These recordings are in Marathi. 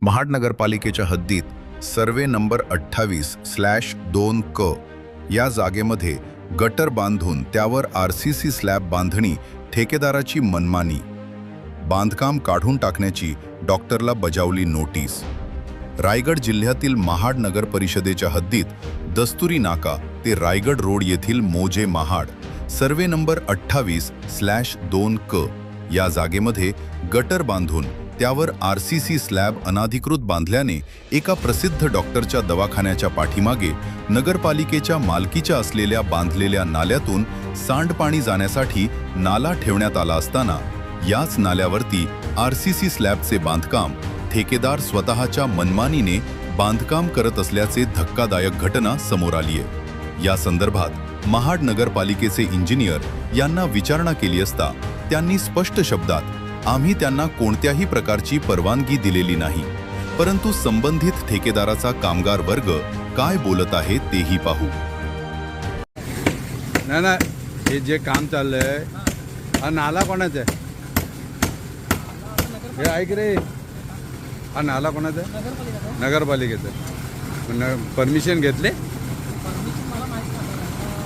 महाड नगरपालिकेच्या हद्दीत सर्वे नंबर 28/2 क या जागेमध्ये गटर बांधून त्यावर RCC स्लॅब बांधणी ठेकेदाराची मनमानी. बांधकाम काढून टाकण्याची डॉक्टरला बजावली नोटीस. रायगड जिल्ह्यातील महाड नगर परिषदेच्या हद्दीत दस्तुरी नाका ते रायगड रोड येथील मोजे महाड सर्वे नंबर 28/2 क या जागेमध्ये गटर बांधून त्यावर RCC स्लॅब अनाधिकृत बांधल्याने एका प्रसिद्ध डॉक्टरच्या दवाखान्याच्या पाठीमागे नगरपालिकेच्या मालकीच्या असलेल्या बांधलेल्या नाल्यातून सांडपाणी जाण्यासाठी नाला ठेवण्यात आला असताना याच नाल्यावरती RCC स्लॅबचे बांधकाम ठेकेदार स्वतःच्या मनमानीने बांधकाम करत असल्याचे धक्कादायक घटना समोर आली आहे. या संदर्भात महाड नगरपालिकेचे इंजिनियर यांना विचारणा केली असता त्यांनी स्पष्ट शब्दात आम्ही त्यांना कोणत्याही प्रकारची परवानगी दिलेली नाही, परंतु संबंधित ठेकेदाराचा कामगार वर्ग काय बोलत आहे तेही पाहू. ना हे जे काम चाललंय हा नाला कोणाचा आहे? हे ऐक रे, हा नाला कोणाचा आहे? नगरपालिकेचा. परमिशन घेतले?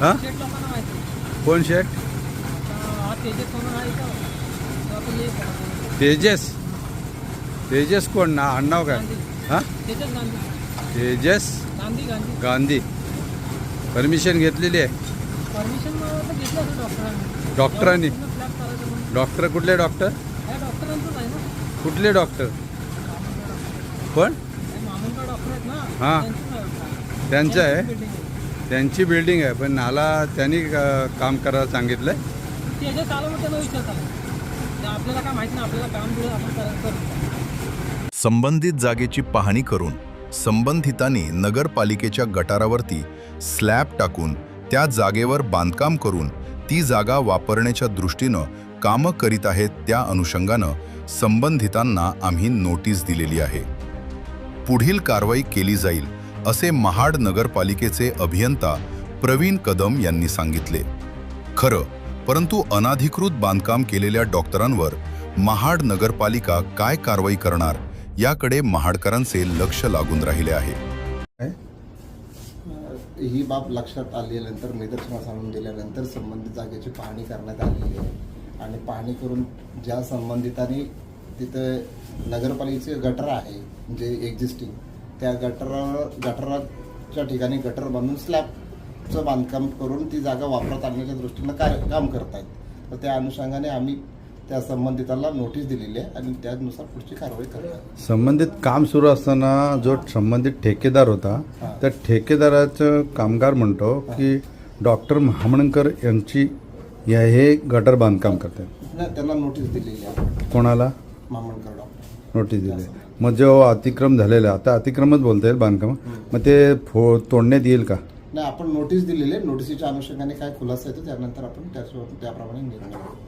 हा कोण शेठ? तेजस कोण ना आडनाव काय? हा तेजस गांधी. परमिशन घेतलेली आहे डॉक्टरांनी. डॉक्टर कुठले डॉक्टर? कुठले डॉक्टर? कोण? हां त्यांचं आहे, त्यांची बिल्डिंग आहे, पण नाला त्यांनी काम करायला सांगितलं. संबंधित जागेची पाहणी करून संबंधितांनी नगरपालिकेच्या गटारावरती स्लॅब टाकून त्या जागेवर बांधकाम करून ती जागा वापरण्याच्या दृष्टीनं कामं करीत आहेत. त्या अनुषंगानं संबंधितांना आम्ही नोटीस दिलेली आहे. पुढील कारवाई केली जाईल असे महाड नगरपालिकेचे अभियंता प्रवीण कदम यांनी सांगितले. खरं, परंतु अनाधिकृत बांधकाम केलेल्या डॉक्टरांवर महाड नगरपालिका काय कारवाई करणार याकडे महाडकरांचे लक्ष लागून राहिले आहे. ही बाब लक्षात आल्यानंतर निदर्शनास आणून दिल्यानंतर संबंधित जागेची पाहणी करण्यात आलेली आहे आणि पाहणी करून ज्या संबंधितांनी तिथं नगरपालिकेचे गटर आहे जे एक्झिस्टिंग त्या गटराच्या ठिकाणी गटर बांधून स्लॅबचं बांधकाम करून ती जागा वापरात आणण्याच्या दृष्टीनं काम करत आहेत. तर त्या अनुषंगाने आम्ही त्या संबंधितांना नोटीस दिलेली आहे आणि त्यानुसार पुढची कारवाई करणार. संबंधित काम सुरू असताना जो संबंधित ठेकेदार होता त्या ठेकेदाराचं कामगार म्हणतो की डॉक्टर महामणकर यांची हे गटर बांधकाम करतात. नाही, त्यांना नोटीस दिलेली आहे. कोणाला? महामणकर डॉक्टर नोटीस दिली. मग जो अतिक्रम झालेला, आता अतिक्रमच बोलता येईल बांधकाम, मग ते तोडण्यात येईल का? नाही, आपण नोटीस दिलेली आहे. नोटीसीच्या अनुषंगाने काय खुलासा येतो त्यानंतर आपण त्याप्रमाणे निर्णय घेऊ.